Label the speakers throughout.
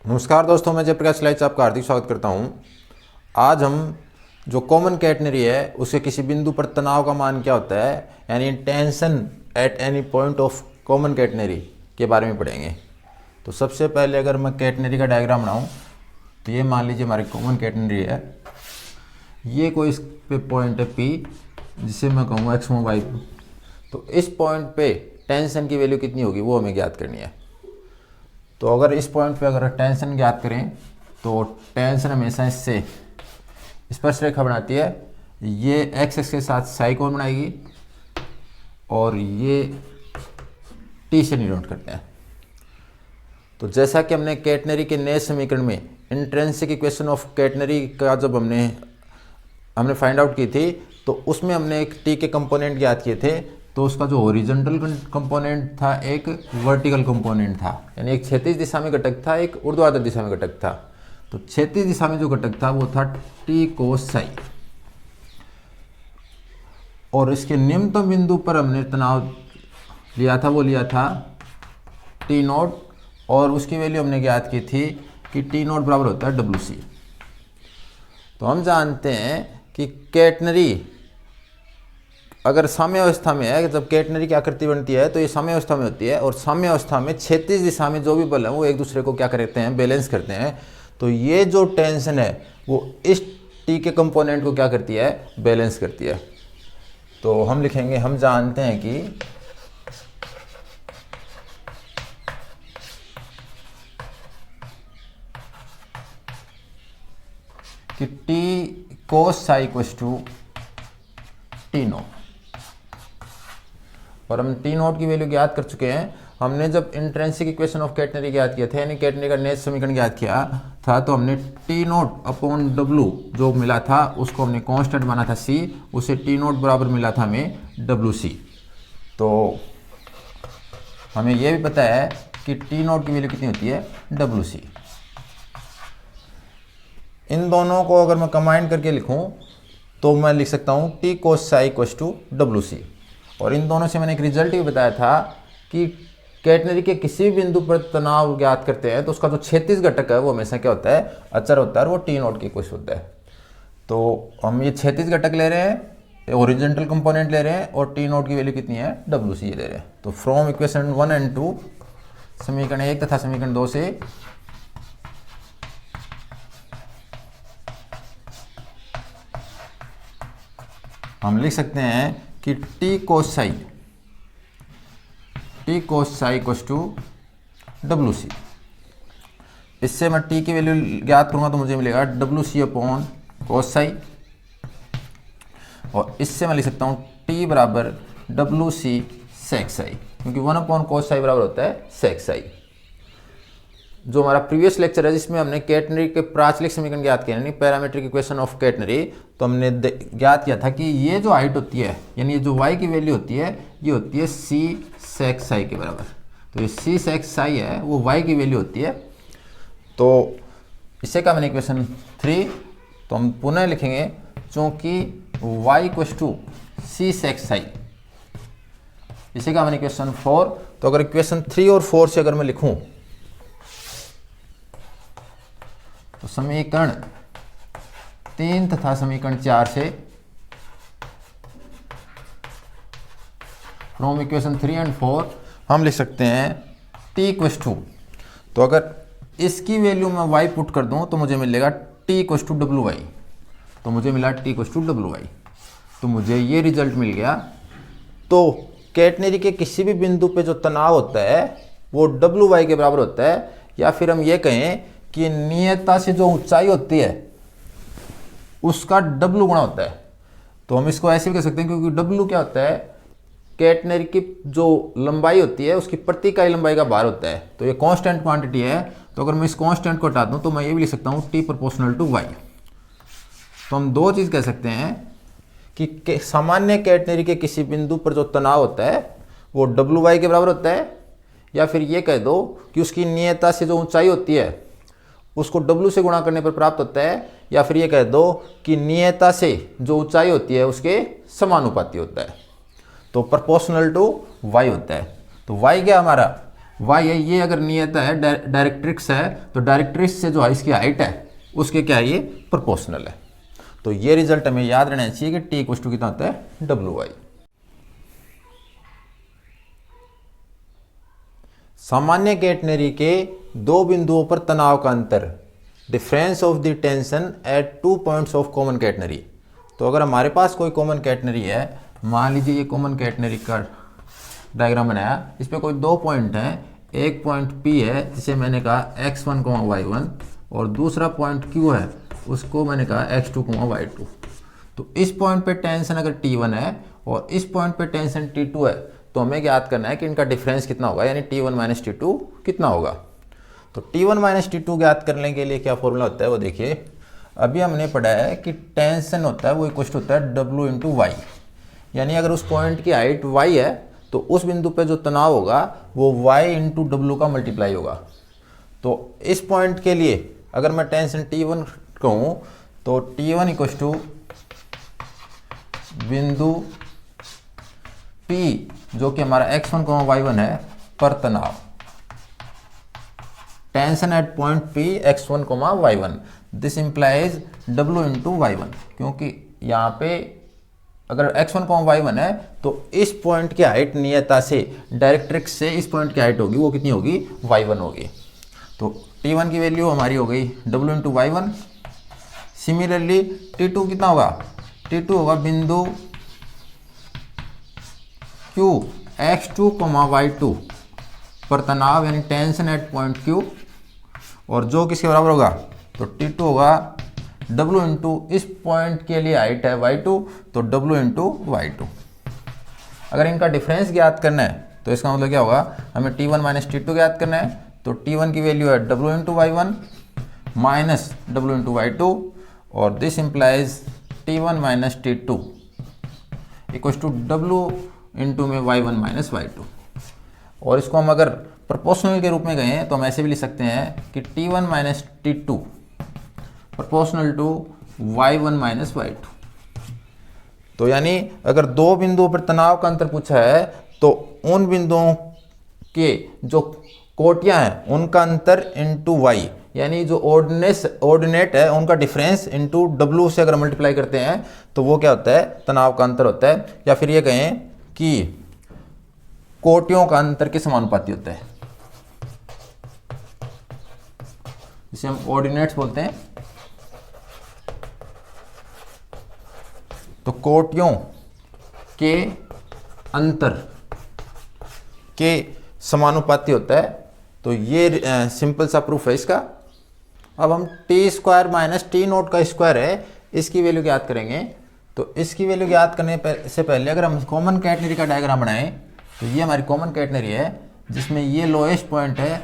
Speaker 1: नमस्कार दोस्तों, मैं जयप्रकाश लाइट से आपका हार्दिक स्वागत करता हूं। आज हम जो कॉमन कैटनरी है उसके किसी बिंदु पर तनाव का मान क्या होता है, यानी tension at any point of common catenary के बारे में पढ़ेंगे। तो सबसे पहले अगर मैं कैटनरी का डायग्राम बनाऊं तो ये मान लीजिए हमारी कॉमन कैटनरी है। ये कोई इस पे पॉइंट है P, जिसे मैं कहूँगा एक्स वाई। तो इस पॉइंट पे टेंशन की वैल्यू कितनी होगी वो हमें ज्ञात करनी है। तो अगर इस पॉइंट पे अगर टेंशन ज्ञात करें तो टेंशन हमेशा इससे स्पर्शरेखा बनाती है। ये एक्स एक्स के साथ साई कोण बनाएगी और ये टी से डिनोट करते हैं। तो जैसा कि हमने कैटनरी के नए समीकरण में इंट्रिंसिक इक्वेशन ऑफ कैटनरी का जब हमने फाइंड आउट की थी तो उसमें हमने एक टी के कंपोनेंट ज्ञात किए थे। तो उसका जो हॉरिजॉन्टल कंपोनेंट था एक वर्टिकल कंपोनेंट था, यानी एक क्षैतिज दिशा में घटक था, एक ऊर्ध्वाधर दिशा में घटक था। तो क्षैतिज दिशा में जो घटक था वो था टी कोस साई, और इसके निम्नतम बिंदु पर हमने तनाव लिया था, वो लिया था टी नोट, और उसकी वैल्यू हमने ज्ञात की थी कि टी नोट बराबर होता है डब्ल्यू सी। तो हम जानते हैं कि कैटनरी अगर साम्यावस्था में है, जब कैटनरी की आकृति बनती है तो ये साम्यावस्था में होती है, और साम्यावस्था में क्षैतिज दिशा में जो भी बल है वो एक दूसरे को क्या करते हैं, बैलेंस करते हैं। तो ये जो टेंशन है वो इस टी के कंपोनेंट को क्या करती है, बैलेंस करती है। तो हम लिखेंगे, हम जानते हैं कि T cos psi equals to T naught, और हम टी नोट की वैल्यू ज्ञात कर चुके हैं। हमने जब इंट्रिंसिक इक्वेशन ऑफ कैटनरी ज्ञात किया था, यानी कैटनरी का नए समीकरण ज्ञात किया था, तो हमने टी नोट अपॉन डब्लू जो मिला था उसको हमने कांस्टेंट माना था सी, उसे टी नोट बराबर मिला था हमें डब्लू सी। तो हमें यह भी पता है कि टी नोट की वैल्यू कितनी होती है, डब्लू सी। इन दोनों को अगर मैं कंबाइन करके लिखूं तो मैं लिख सकता हूं T cos psi equals to W C. और इन दोनों से मैंने एक रिजल्ट भी बताया था कि कैटनरी के किसी भी बिंदु पर तनाव ज्ञात करते हैं तो उसका जो क्षैतिज घटक है वो हमेशा क्या होता है, अचर होता है, और वो टी नोट की इक्वल होता है। तो हम ये क्षैतिज घटक ले रहे हैं, ओरिजेंटल कंपोनेंट ले रहे हैं, और टी नोट की वैल्यू कितनी है, डब्ल्यू सी ले रहे हैं। तो फ्रॉम इक्वेशन 1 एंड 2, समीकरण 1 तथा समीकरण 2 से हम लिख सकते हैं कि T cos psi equals to W C. इससे मैं टी की वैल्यू ज्ञात करूंगा तो मुझे मिलेगा W C upon cos psi, और इससे मैं लिख सकता हूं टी बराबर डब्ल्यू सी सेक साई, क्योंकि 1 अपॉन कोस साई बराबर होता है सेक साई। जो हमारा प्रीवियस लेक्चर है जिसमें हमने कैटनरी के प्राचलिक समीकरण ज्ञात किए, यानी पैरामीट्रिक इक्वेशन ऑफ कैटनरी, तो हमने ज्ञात किया था कि ये जो हाइट होती है, यानी ये जो y की वैल्यू होती है, ये होती है c sec साई के बराबर। तो ये c sec साई है वो y की वैल्यू होती है। तो इसे का मैंने इक्वेशन 3, तो हम पुनः लिखेंगे चूंकि y equals to c sec psi, इसे का मैंने इक्वेशन 4। तो अगर इक्वेशन 3 और 4 से अगर मैं लिखूं तो समीकरण 3 तथा समीकरण 4 से फ्रॉम इक्वेशन 3 एंड 4 हम लिख सकते हैं t इक्वल्स टू, तो अगर इसकी वैल्यू मैं y पुट कर दूं तो मुझे मिलेगा t equals to W Y. तो मुझे मिला t equals to W Y, तो मुझे ये रिजल्ट मिल गया। तो कैटनरी के किसी भी बिंदु पे जो तनाव होता है वो डब्ल्यू वाई के बराबर होता है, या फिर हम ये कहें कि नियतता से जो ऊंचाई होती है उसका डब्लू गुणा होता है। तो हम इसको ऐसे भी कह सकते हैं, क्योंकि डब्लू क्या होता है, कैटनरी की जो लंबाई होती है उसकी प्रति इकाई लंबाई का भार होता है। तो ये कांस्टेंट क्वांटिटी है, तो अगर मैं इस कांस्टेंट को हटा दूं तो मैं ये भी लिख सकता हूँ टी प्रोपोर्शनल टू वाई। तो हम दो चीज़ कह सकते हैं कि सामान्य कैटनरी के किसी बिंदु पर जो तनाव होता है वो डब्लू वाई के बराबर होता है, या फिर ये कह दो कि उसकी नियतता से जो ऊंचाई होती है उसको W से गुणा करने पर प्राप्त होता है, या फिर ये कह दो कि नियतता से जो ऊंचाई होती है उसके समानुपाती होता है। तो प्रोपोर्शनल टू y होता है। तो y क्या हमारा, वाई है, ये अगर नियत है डायरेक्ट्रिक्स है तो डायरेक्ट्रिक्स से जो है इसकी हाइट है उसके क्या है, ये प्रोपोर्शनल है। तो ये रिजल्ट हमें याद रहना चाहिए कि टी इक्वल टू कितना होता है, डब्ल्यू वाई। सामान्य कैटनरी के दो बिंदुओं पर तनाव का अंतर, difference of the tension eight 2 points of common catenary. तो अगर हमारे पास कोई कॉमन कैटनरी है, मान लीजिए ये कॉमन कैटनरी का डायग्राम बनाया, इस पे कोई 2 पॉइंट हैं, एक पॉइंट P है जिसे मैंने कहा x1, y1 और दूसरा पॉइंट Q है उसको मैंने कहा x2, y2। तो इस पॉइंट पे टेंशन अगर T1 है और इस पॉइंट पे टेंशन T2 है तो हमें ज्ञात करना है कि इनका डिफरेंस कितना होगा, यानी T1 माइनस T2 कितना होगा। तो T1 माइनस T2 ज्ञात करने के लिए क्या फॉर्मूला होता है वो देखिए। अभी हमने पढ़ा है कि टेंशन होता है वो इक्वल होता है W इंटू वाई, यानी अगर उस पॉइंट की हाइट y है तो उस बिंदु पे जो तनाव होगा वो y इंटू डब्ल्यू का मल्टीप्लाई होगा। तो इस पॉइंट के लिए अगर मैं टेंशन T1 कहूँ तो T1 इक्वल टू बिंदु P जो कि हमारा x1, y1 है पर तनाव, tension eight point P x1, y1, this implies W into y1, क्योंकि यहाँ पे अगर x1, y1 है तो इस पॉइंट की हाइट नियता से डायरेक्ट्रिक्स से इस पॉइंट की हाइट होगी वो कितनी होगी, y1 होगी। तो T1 की वैल्यू हमारी हो गई W into y1। Similarly T2 कितना होगा, T2 होगा बिंदु Q x2, y2 पर तनाव, यानी टेंशन एट पॉइंट Q, और जो किसके बराबर होगा, तो T2 होगा W इंटू इस पॉइंट के लिए हाइट है y2 तो W इंटू y2। अगर इनका डिफरेंस ज्ञात करना है तो इसका मतलब क्या होगा, हमें T1 माइनस T2 ज्ञात करना है। तो T1 की वैल्यू है W into y1 minus W into y2, और this implies T1 minus T2 equal to W into में y1 माइनस y2। और इसको हम अगर प्रोपोर्शनल के रूप में गए तो हम ऐसे भी लिख सकते हैं कि T1 minus T2 proportional to y1 minus y2। तो यानी अगर दो बिंदुओं पर तनाव का अंतर पूछा है तो उन बिंदुओं के जो कोटियां हैं उनका अंतर इंटू y, यानी जो ऑर्डिनेट है उनका डिफरेंस इंटू W से अगर मल्टीप्लाई करते हैं तो वो क्या होता है, तनाव का अंतर होता है। या फिर ये कहें कि कोटियों का अंतर के समानुपाती होता है, जिसे हम ऑर्डिनेट्स बोलते हैं। तो कोटियों के अंतर के समानुपाती होता है। तो ये सिंपल सा प्रूफ है इसका। अब हम T square minus T note का स्क्वायर है इसकी वैल्यू ज्ञात करेंगे। तो इसकी वैल्यू ज्ञात करने से पहले अगर हम कॉमन कैटनरी का डायग्राम बनाएं तो ये हमारी कॉमन कैटनरी है जिसमें ये लोएस्ट पॉइंट है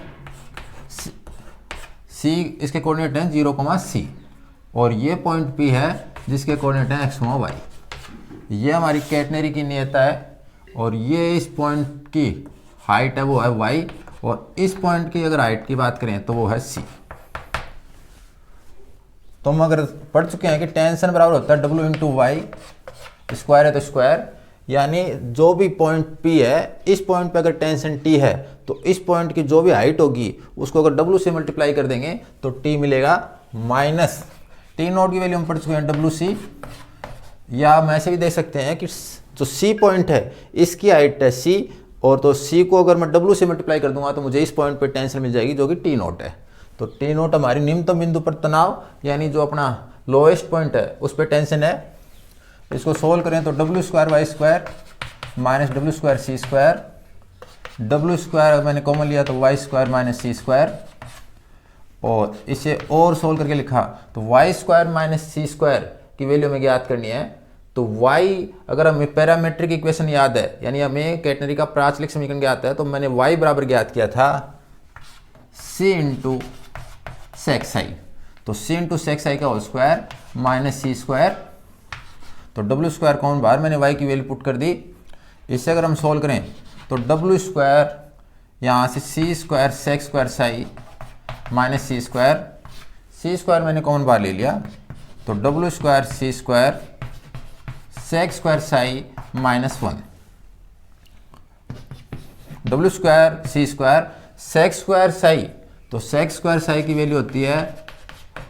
Speaker 1: C, इसके कोऑर्डिनेट हैं 0, C, और ये पॉइंट P है जिसके कोऑर्डिनेट हैं x, y। ये हमारी कैटनरी की नियता है, और ये इस पॉइंट की हाइट है वो है y, और इस पॉइंट की अगर हाइट की बात करें तो वो है C। तो हम अगर पढ़ चुके हैं कि टेंशन बराबर होता है W इंटू वाई, स्क्वायर है तो स्क्वायर, यानी जो भी पॉइंट P है इस पॉइंट पे अगर टेंशन T है तो इस पॉइंट की जो भी हाइट होगी उसको अगर W से मल्टीप्लाई कर देंगे तो T मिलेगा माइनस T नोट की वैल्यू हम पढ़ चुके हैं WC, या हम ऐसे भी देख सकते हैं कि जो C पॉइंट है इसकी हाइट है C, और तो C को अगर मैं W से मल्टीप्लाई कर दूंगा तो मुझे इस पॉइंट पे टेंशन मिल जाएगी जो कि T नोट है। तो T नोट हमारी निम्नतम बिंदु पर तनाव, यानी जो अपना लोएस्ट पॉइंट है उस पर टेंशन है। इसको सोल्व करें तो W square Y square minus W square C square, W square मैंने कॉमन लिया तो Y square minus C square, और इसे और सोल्व करके लिखा तो Y square minus C square की वैल्यू हमें ज्ञात करनी है। तो y अगर हमें पैरामेट्रिक इक्वेशन याद है, यानी हमें कैटनरी का प्राचलिक समीकरण ज्ञात है, तो मैंने y बराबर ज्ञात किया था c इंटू सेक्स आई। तो c इंटू सेक्स आई का whole square minus C square, तो W स्क्वायर कौन बाहर मैंने y की वैल्यू पुट कर दी। इससे अगर हम सोल्व करें तो W स्क्वायर यहाँ से C square sec square psi minus C square मैंने कॉमन बाहर ले लिया, तो W square C square sec square psi minus 1, W square C square sec square psi, तो सेक स्क्वायर साई की वैल्यू होती है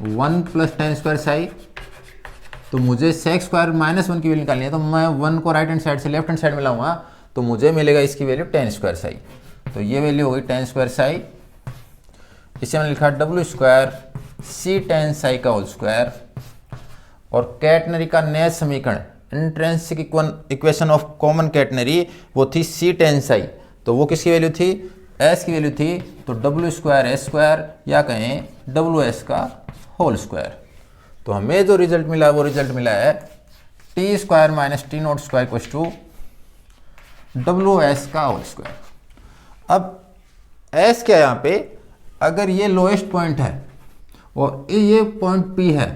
Speaker 1: 1 + tan स्क्वायर साई। तो मुझे सेक स्क्वायर -1 की वैल्यू निकालनी है, तो मैं 1 को राइट हैंड साइड से लेफ्ट हैंड साइड में लाऊंगा, तो मुझे मिलेगा इसकी वैल्यू tan स्क्वायर साई। तो ये वैल्यू हो गई tan स्क्वायर साई। इसे मैंने लिखा W² C tan साई का होल स्क्वायर। और कैटनरी का नया समीकरण intrinsic equation of common catenary वो थी C tan साई। तो वो किसकी वैल्यू थी? S की वैल्यू थी, तो W² S² या कहें WS का होल स्क्वायर। तो हमें जो रिजल्ट मिला वो रिजल्ट मिला है T² - T02 WS का होल स्क्वायर। अब S क्या है यहाँ पे? अगर ये लोएस्ट पॉइंट है और ये पॉइंट P है,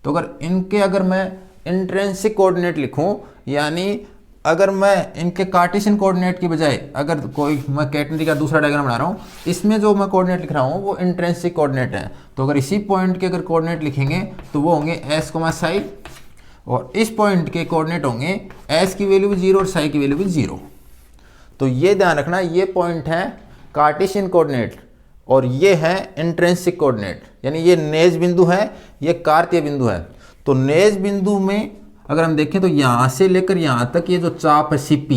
Speaker 1: तो अगर मैं इंट्रिंसिक कोऑर्डिनेट लिखूं, यानी अगर मैं इनके कार्टेशियन कोऑर्डिनेट की बजाय अगर कोई मैं कैटनरी का दूसरा डायग्राम बना रहा हूँ, इसमें जो मैं कोऑर्डिनेट लिख रहा हूँ वो इंट्रिंसिक कोऑर्डिनेट है, तो अगर इसी पॉइंट के अगर कोऑर्डिनेट लिखेंगे तो वो होंगे S, साई, और इस पॉइंट के कोऑर्डिनेट होंगे S की वैल्यू भी 0 और साई की वैल्यू भी 0। तो ये ध्यान रखना, ये पॉइंट है कार्टेशियन कोऑर्डिनेट और ये है इंट्रिंसिक कोऑर्डिनेट, यानी ये नेज बिंदु है, ये कार्तीय बिंदु है। तो नेज बिंदु में अगर हम देखें तो यहाँ से लेकर यहाँ तक ये जो चाप है CP,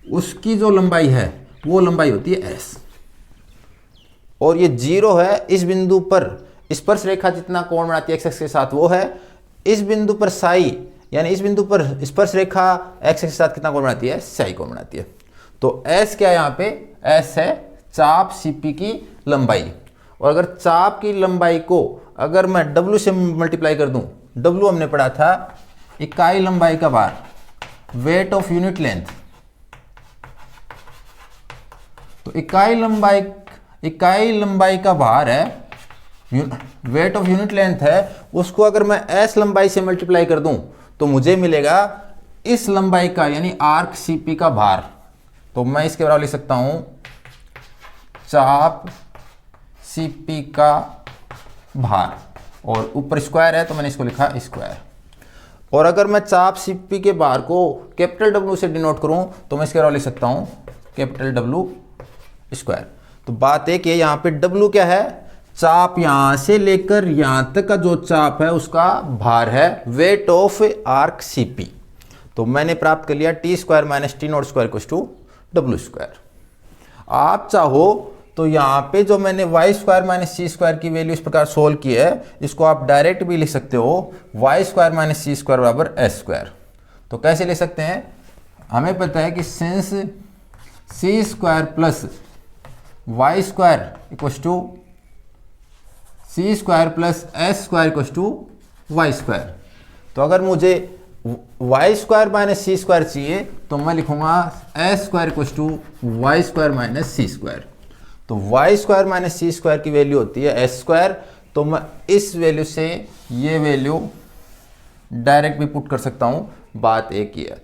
Speaker 1: उसकी जो लंबाई है वो लंबाई होती है S, और ये 0 है इस बिंदु पर स्पर्श रेखा जितना कोण बनाती है x के साथ वो है। इस बिंदु पर साई, यानी इस बिंदु पर स्पर्श रेखा x के साथ कितना कोण बनाती है? साई कोण बनाती है। तो S क्या है यहाँ पे? S है चाप CP की लंबाई। और अगर चाप की लंबाई को अगर मैं W से मल्टीप्लाई कर दूं, W हमने पढ़ा था इकाई लंबाई का भार, वेट ऑफ यूनिट लेंथ। तो इकाई लंबाई का भार है, वेट ऑफ यूनिट लेंथ है, उसको अगर मैं S लंबाई से मल्टीप्लाई कर दूं तो मुझे मिलेगा इस लंबाई का, यानी आर्क CP का भार। तो मैं इसके बराबर लिख सकता हूं चाप CP का भार, और ऊपर स्क्वायर है तो मैंने इसको लिखा स्क्वायर। और अगर मैं चाप CP के भार को कैपिटल W से डिनोट करूं तो मैं इसके बराबर लिख सकता हूं कैपिटल W²। तो बात एक ये, यहाँ पे W क्या है? चाप यहाँ से लेकर यहाँ तक का जो चाप है उसका भार है, वेट ऑफ आर्क CP। तो मैंने प्राप्त कर लिया T² - T02 W²। आप चाहो तो यहाँ पे जो मैंने y² - c² की वैल्यू इस प्रकार सोल्व की है, इसको आप डायरेक्ट भी लिख सकते हो, y² - c² बराबर s²। तो कैसे लिख सकते हैं? हमें पता है कि since c² plus y² equals to c² plus s² equals to y²। तो अगर मुझे y² - c² चाहिए तो मैं लिखूंगा s² equals to y² - c²। तो y² - c² की वैल्यू होती है s²। तो मैं इस वैल्यू से ये वैल्यू डायरेक्ट भी पुट कर सकता हूं। बात एक ही है।